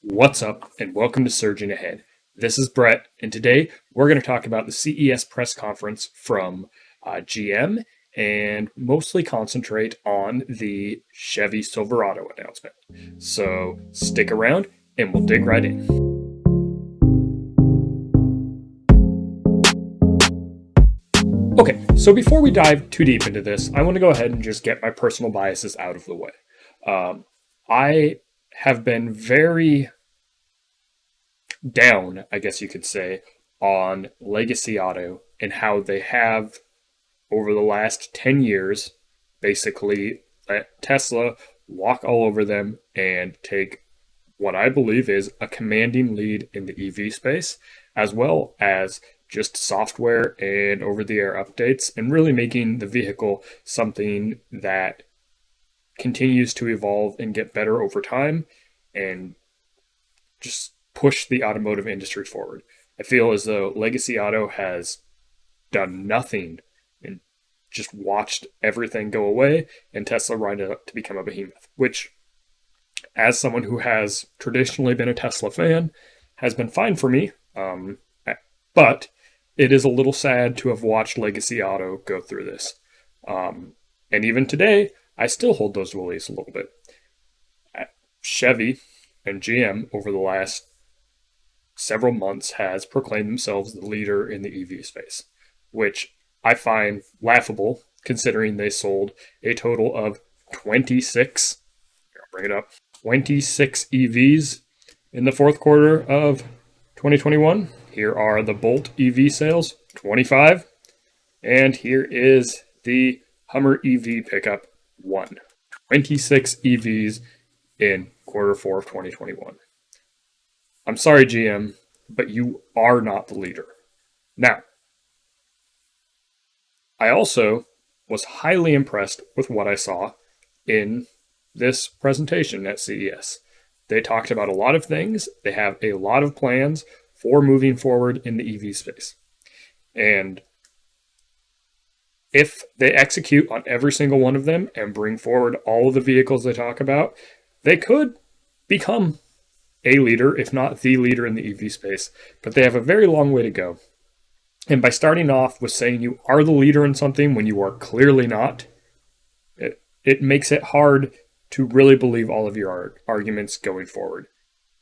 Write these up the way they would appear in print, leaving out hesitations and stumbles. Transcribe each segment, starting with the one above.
What's up, and welcome to Surging Ahead. This is Brett, and today we're going to talk about the CES press conference from GM and mostly concentrate on the Chevy Silverado announcement. So stick around, and we'll dig right in. Okay, so before we dive too deep into this, I want to go ahead and just get my personal biases out of the way. I have been very down, I guess you could say, on Legacy Auto and how they have, over the last 10 years, basically let Tesla walk all over them and take what I believe is a commanding lead in the EV space, as well as just software and over-the-air updates, and really making the vehicle something that continues to evolve and get better over time and just push the automotive industry forward. I feel as though Legacy Auto has done nothing and just watched everything go away and Tesla ride it up to become a behemoth, which, as someone who has traditionally been a Tesla fan, has been fine for me. But it is a little sad to have watched Legacy Auto go through this. And even today, I still hold those beliefs a little bit. Chevy and GM over the last several months has proclaimed themselves the leader in the EV space, which I find laughable considering they sold a total of 26, I'll bring it up, 26 EVs in the fourth quarter of 2021. Here are the Bolt EV sales, 25. And here is the Hummer EV pickup, 1. 26 EVs in quarter 4 of 2021. I'm sorry, GM, but you are not the leader. Now, I also was highly impressed with what I saw in this presentation at CES. They talked about a lot of things. They have a lot of plans for moving forward in the EV space. And if they execute on every single one of them and bring forward all of the vehicles they talk about, they could become a leader, if not the leader in the EV space. But they have a very long way to go. And by starting off with saying you are the leader in something when you are clearly not, it makes it hard to really believe all of your arguments going forward.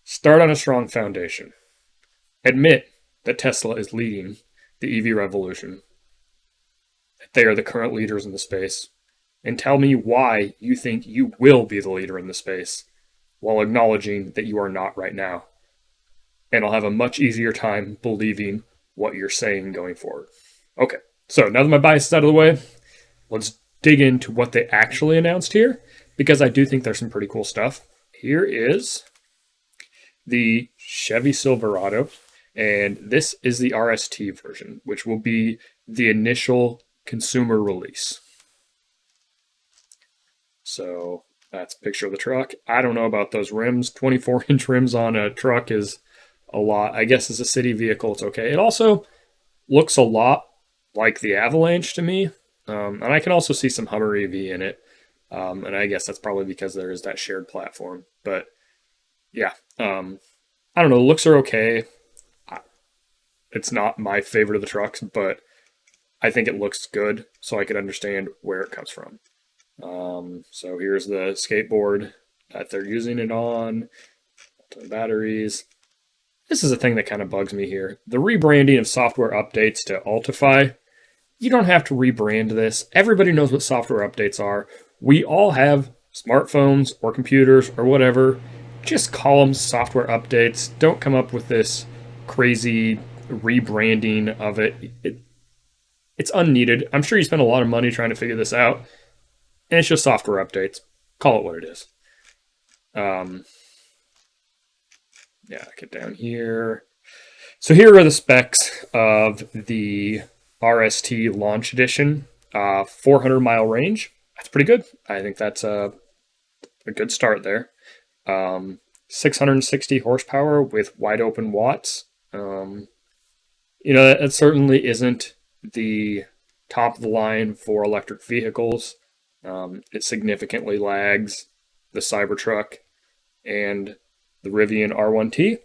Start on a strong foundation. Admit that Tesla is leading the EV revolution, that they are the current leaders in the space, and tell me why you think you will be the leader in the space while acknowledging that you are not right now. And I'll have a much easier time believing what you're saying going forward. Okay, so now that my bias is out of the way, let's dig into what they actually announced here, because I do think there's some pretty cool stuff. Here is the Chevy Silverado, and this is the RST version, which will be the initial consumer release. So that's a picture of the truck. I don't know about those rims. 24-inch rims on a truck is a lot. I guess as a city vehicle, it's okay. It also looks a lot like the Avalanche to me. And I can also see some Hummer EV in it. And I guess that's probably because there is that shared platform. But yeah, I don't know. Looks are okay. It's not my favorite of the trucks, but I think it looks good, so I could understand where it comes from. So here's the skateboard that they're using it on. Batteries. This is a thing that kind of bugs me here. The rebranding of software updates to Altify. You don't have to rebrand this. Everybody knows what software updates are. We all have smartphones or computers or whatever. Just call them software updates. Don't come up with this crazy rebranding of it. It's unneeded. I'm sure you spent a lot of money trying to figure this out. And it's just software updates. Call it what it is. Yeah, get down here. So here are the specs of the RST Launch Edition. 400-mile range. That's pretty good. I think that's a good start there. 660 horsepower with wide open watts. That certainly isn't the top of the line for electric vehicles. It significantly lags the Cybertruck and the the Rivian R1T,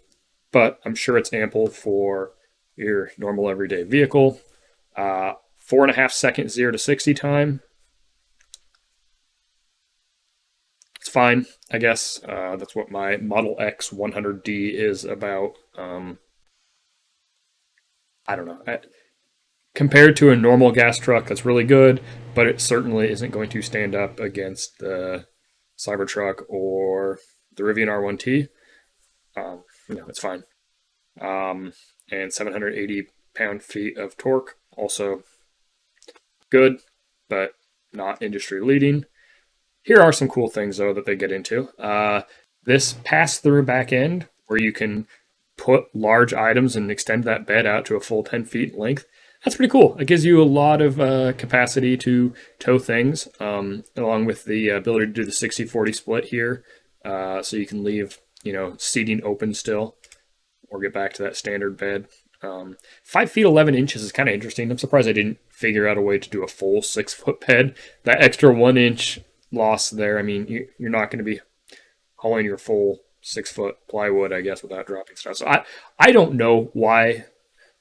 but I'm sure it's ample for your normal everyday vehicle. 4.5 second 0 to 60 time. It's fine, I guess. That's what my Model X 100D is about. I don't know. Compared to a normal gas truck, that's really good, but it certainly isn't going to stand up against the Cybertruck or the Rivian R1T. It's fine. And 780 pound-feet of torque, also good, but not industry leading. Here are some cool things, though, that they get into. This pass-through back end, where you can put large items and extend that bed out to a full 10 feet in length. That's pretty cool. It gives you a lot of capacity to tow things, along with the ability to do the 60-40 split here. So you can leave, seating open still, or get back to that standard bed. 5 feet 11 inches is kind of interesting. I'm surprised I didn't figure out a way to do a full 6 foot bed. That extra 1 inch loss there, I mean, you're not going to be hauling your full 6 foot plywood, I guess, without dropping stuff. So I don't know why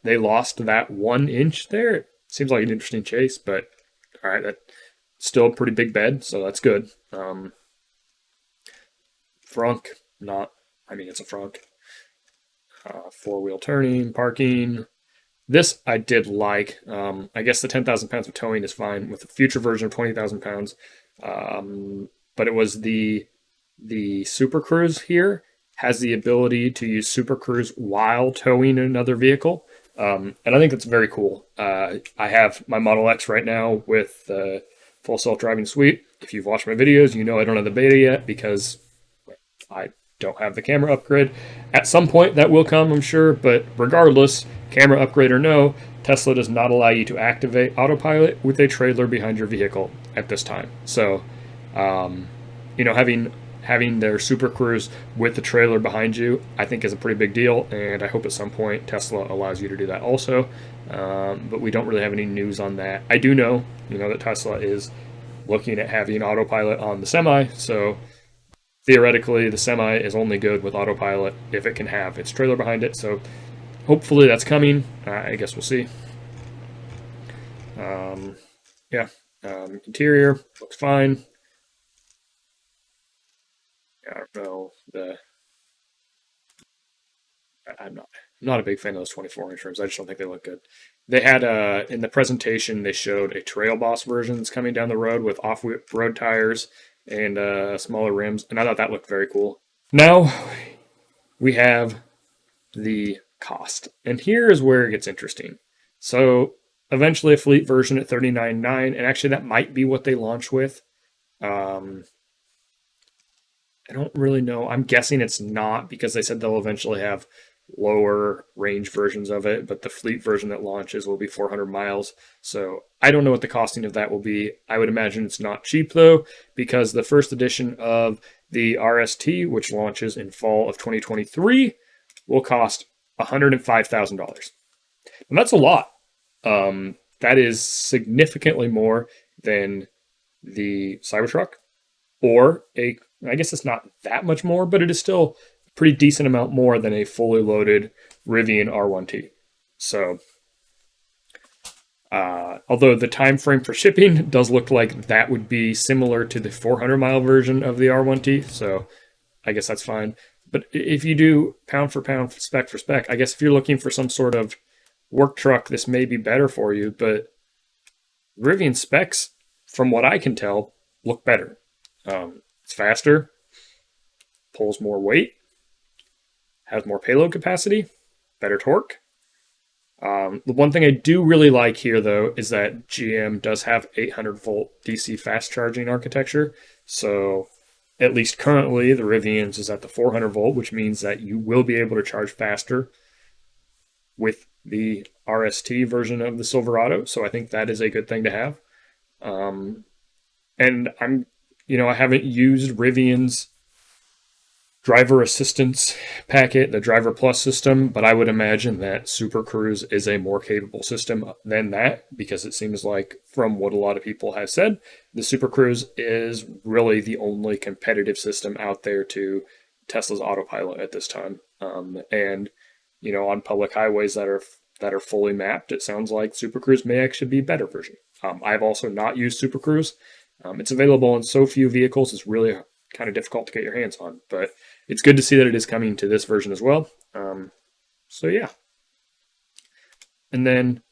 they lost that 1 inch there. It seems like an interesting chase, but all right, that's still a pretty big bed, so that's good. Frunk, it's a frunk. 4-wheel turning, parking. This I did like. I guess the 10,000 pounds of towing is fine with the future version of 20,000 pounds. But it was the Super Cruise here has the ability to use Super Cruise while towing another vehicle. And I think that's very cool. I have my Model X right now with the full self-driving suite. If you've watched my videos, you know I don't have the beta yet because I don't have the camera upgrade. At some point that will come, I'm sure, but regardless, camera upgrade or no, Tesla does not allow you to activate autopilot with a trailer behind your vehicle at this time. So, having their Super Cruise with the trailer behind you, I think is a pretty big deal, and I hope at some point Tesla allows you to do that also. But we don't really have any news on that. I do know, that Tesla is looking at having autopilot on the Semi, so theoretically the Semi is only good with autopilot if it can have its trailer behind it. So hopefully that's coming. I guess we'll see. Interior looks fine. I don't know. I'm not a big fan of those 24-inch rims. I just don't think they look good. They had in the presentation they showed a Trail Boss version that's coming down the road with off-road tires and smaller rims, and I thought that looked very cool. Now we have the cost, and here is where it gets interesting. So eventually a fleet version at $39,900, and actually that might be what they launch with. I don't really know. I'm guessing it's not because they said they'll eventually have lower range versions of it, but the fleet version that launches will be 400 miles. So I don't know what the costing of that will be. I would imagine it's not cheap though, because the first edition of the RST, which launches in fall of 2023, will cost $105,000. And that's a lot. That is significantly more than the Cybertruck, or I guess it's not that much more, but it is still a pretty decent amount more than a fully loaded Rivian R1T. So, although the time frame for shipping does look like that would be similar to the 400-mile version of the R1T, so I guess that's fine. But if you do pound for pound, spec for spec, I guess if you're looking for some sort of work truck, this may be better for you, but Rivian specs, from what I can tell, look better. It's faster, pulls more weight, has more payload capacity, better torque. The one thing I do really like here, though, is that GM does have 800-volt DC fast charging architecture. So at least currently, the Rivian's is at the 400-volt, which means that you will be able to charge faster with the RST version of the Silverado. So I think that is a good thing to have. And I haven't used Rivian's driver assistance packet, the Driver Plus system, but I would imagine that Super Cruise is a more capable system than that, because it seems like, from what a lot of people have said, the Super Cruise is really the only competitive system out there to Tesla's autopilot at this time. And on public highways that are fully mapped, it sounds like Super Cruise may actually be a better version. I've also not used Super Cruise. It's available in so few vehicles; it's really kind of difficult to get your hands on. But it's good to see that it is coming to this version as well. So yeah, and then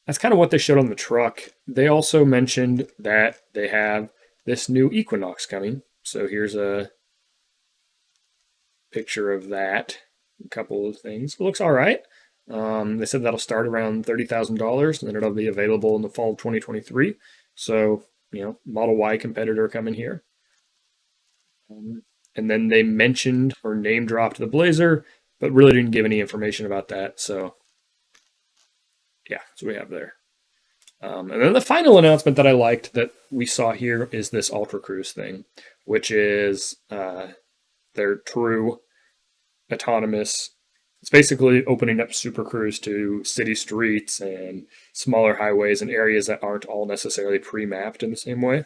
that's kind of what they showed on the truck. They also mentioned that they have this new Equinox coming. So here's a picture of that. A couple of things. It looks all right. They said that'll start around $30,000, and then it'll be available in the fall of 2023. So, Model Y competitor coming here. And then they mentioned or name dropped the Blazer, but really didn't give any information about that. So, yeah, that's what we have there. And then the final announcement that I liked that we saw here is this Ultra Cruise thing, which is their true autonomous. It's basically opening up Super Cruise to city streets and smaller highways and areas that aren't all necessarily pre-mapped in the same way.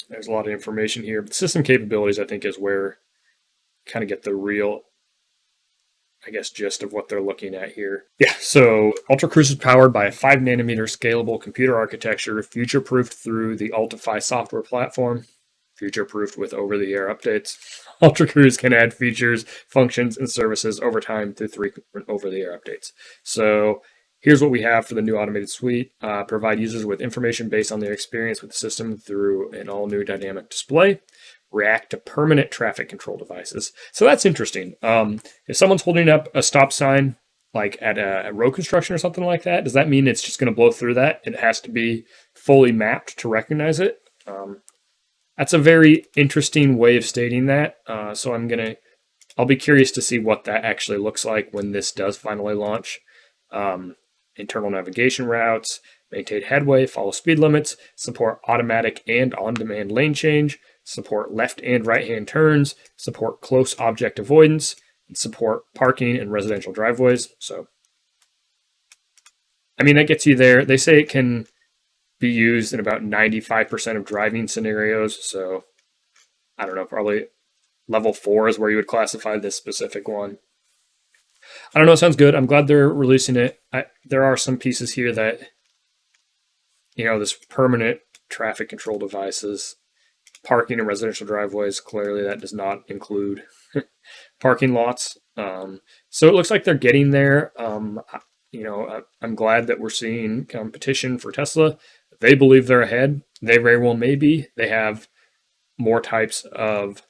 There's a lot of information here. But system capabilities, I think, is where kind of get the real, gist of what they're looking at here. Yeah, so Ultra Cruise is powered by a 5 nanometer scalable computer architecture, future-proofed through the Ultify software platform, future-proofed with over-the-air updates. Ultra Cruise can add features, functions, and services over time through 3 over-the-air updates. So here's what we have for the new automated suite. Provide users with information based on their experience with the system through an all-new dynamic display. React to permanent traffic control devices. So that's interesting. If someone's holding up a stop sign, like at a road construction or something like that, does that mean it's just going to blow through that? It has to be fully mapped to recognize it. That's a very interesting way of stating that. So I'll be curious to see what that actually looks like when this does finally launch. Internal navigation routes, maintain headway, follow speed limits, support automatic and on-demand lane change, support left and right-hand turns, support close object avoidance, and support parking in residential driveways. So, that gets you there. They say it can be used in about 95% of driving scenarios. So, I don't know, probably level 4 is where you would classify this specific one. I don't know, it sounds good. I'm glad they're releasing it. There are some pieces here that, this permanent traffic control devices, parking in residential driveways, clearly that does not include parking lots. So it looks like they're getting there. I'm glad that we're seeing competition for Tesla. They believe they're ahead. They very well may be. They have more types of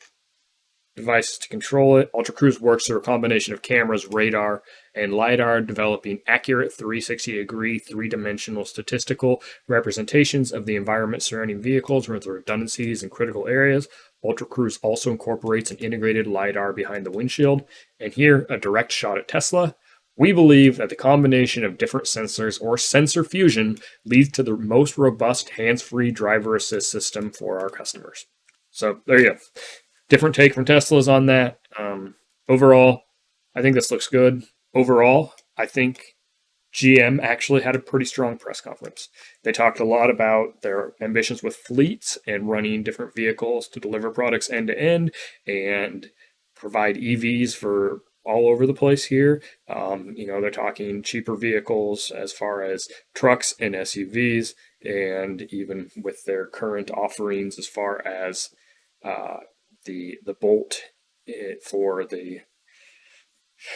devices to control it. Ultra Cruise works through a combination of cameras, radar, and LiDAR, developing accurate 360-degree, three-dimensional statistical representations of the environment surrounding vehicles with redundancies in critical areas. Ultra Cruise also incorporates an integrated LiDAR behind the windshield. And here, a direct shot at Tesla. We believe that the combination of different sensors or sensor fusion leads to the most robust hands-free driver assist system for our customers. So there you go. Different take from Tesla's on that. Overall, I think this looks good. Overall, I think GM actually had a pretty strong press conference. They talked a lot about their ambitions with fleets and running different vehicles to deliver products end to end and provide EVs for all over the place here. They're talking cheaper vehicles as far as trucks and SUVs, and even with their current offerings as far as the Bolt for the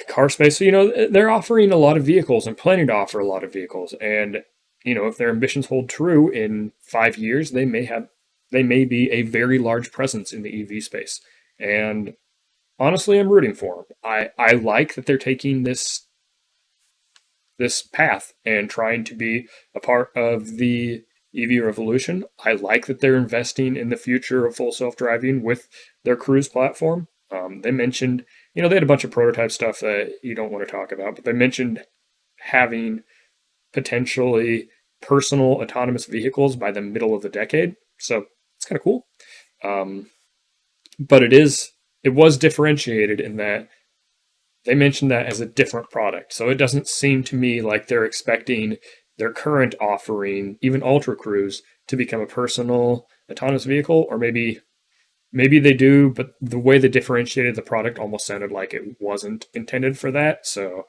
car space. So, they're offering a lot of vehicles and planning to offer a lot of vehicles. And, if their ambitions hold true in 5 years, they may be a very large presence in the EV space. And honestly, I'm rooting for them. I like that they're taking this path and trying to be a part of the EV revolution. I like that they're investing in the future of full self-driving with their Cruise platform. They mentioned, they had a bunch of prototype stuff that you don't want to talk about, but they mentioned having potentially personal autonomous vehicles by the middle of the decade. So it's kind of cool. But it was differentiated in that they mentioned that as a different product. So it doesn't seem to me like they're expecting their current offering, even Ultra Cruise, to become a personal autonomous vehicle, or maybe Maybe they do, but the way they differentiated the product almost sounded like it wasn't intended for that. So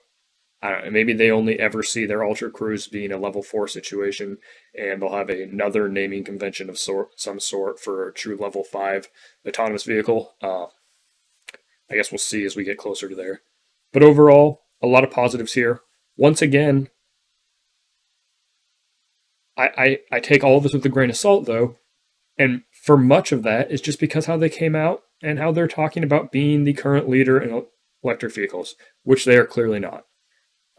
I don't know, maybe they only ever see their Ultra Cruise being a level 4 situation, and they'll have another naming convention of some sort for a true level 5 autonomous vehicle. I guess we'll see as we get closer to there. But overall, a lot of positives here. Once again, I take all of this with a grain of salt, though, and for much of that is just because how they came out and how they're talking about being the current leader in electric vehicles, which they are clearly not.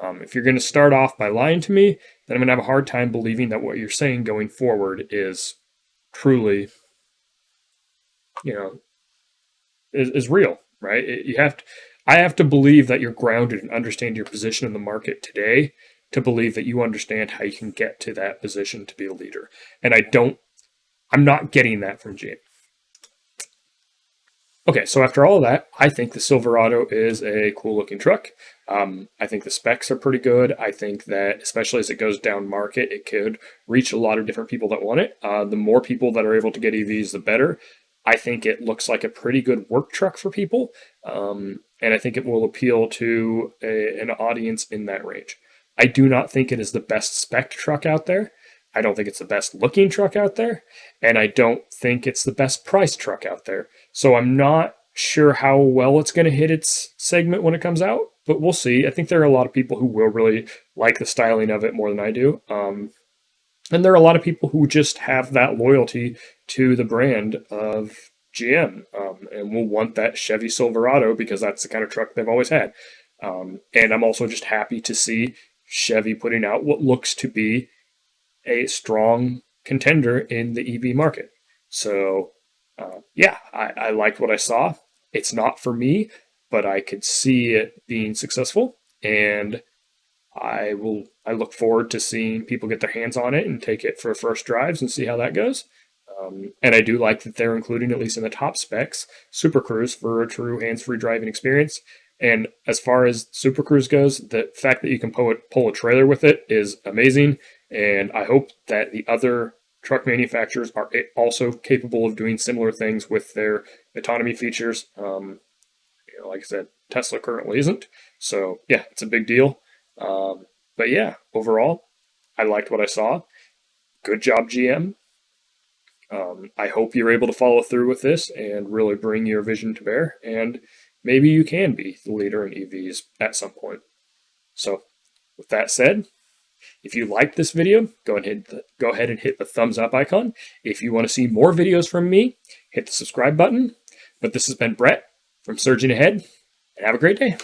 If you're going to start off by lying to me, then I'm going to have a hard time believing that what you're saying going forward is truly, is real, right? I have to believe that you're grounded and understand your position in the market today to believe that you understand how you can get to that position to be a leader. And I'm not getting that from GM. Okay, so after all of that, I think the Silverado is a cool looking truck. I think the specs are pretty good. I think that, especially as it goes down market, it could reach a lot of different people that want it. The more people that are able to get EVs, the better. I think it looks like a pretty good work truck for people. And I think it will appeal to an audience in that range. I do not think it is the best spec truck out there. I don't think it's the best looking truck out there. And I don't think it's the best price truck out there. So I'm not sure how well it's going to hit its segment when it comes out, but we'll see. I think there are a lot of people who will really like the styling of it more than I do. And there are a lot of people who just have that loyalty to the brand of GM and will want that Chevy Silverado because that's the kind of truck they've always had. And I'm also just happy to see Chevy putting out what looks to be a strong contender in the EV market. So, I liked what I saw. It's not for me, but I could see it being successful, and I look forward to seeing people get their hands on it and take it for first drives and see how that goes. And I do like that they're including, at least in the top specs, Super Cruise for a true hands-free driving experience. And as far as Super Cruise goes, the fact that you can pull a trailer with it is amazing. And I hope that the other truck manufacturers are also capable of doing similar things with their autonomy features. Like I said, Tesla currently isn't. So yeah, it's a big deal. But yeah, overall, I liked what I saw. Good job, GM. I hope you're able to follow through with this and really bring your vision to bear. And maybe you can be the leader in EVs at some point. So with that said, if you liked this video, go ahead and hit the thumbs up icon. If you want to see more videos from me, hit the subscribe button. But this has been Brett from Surging Ahead, and have a great day.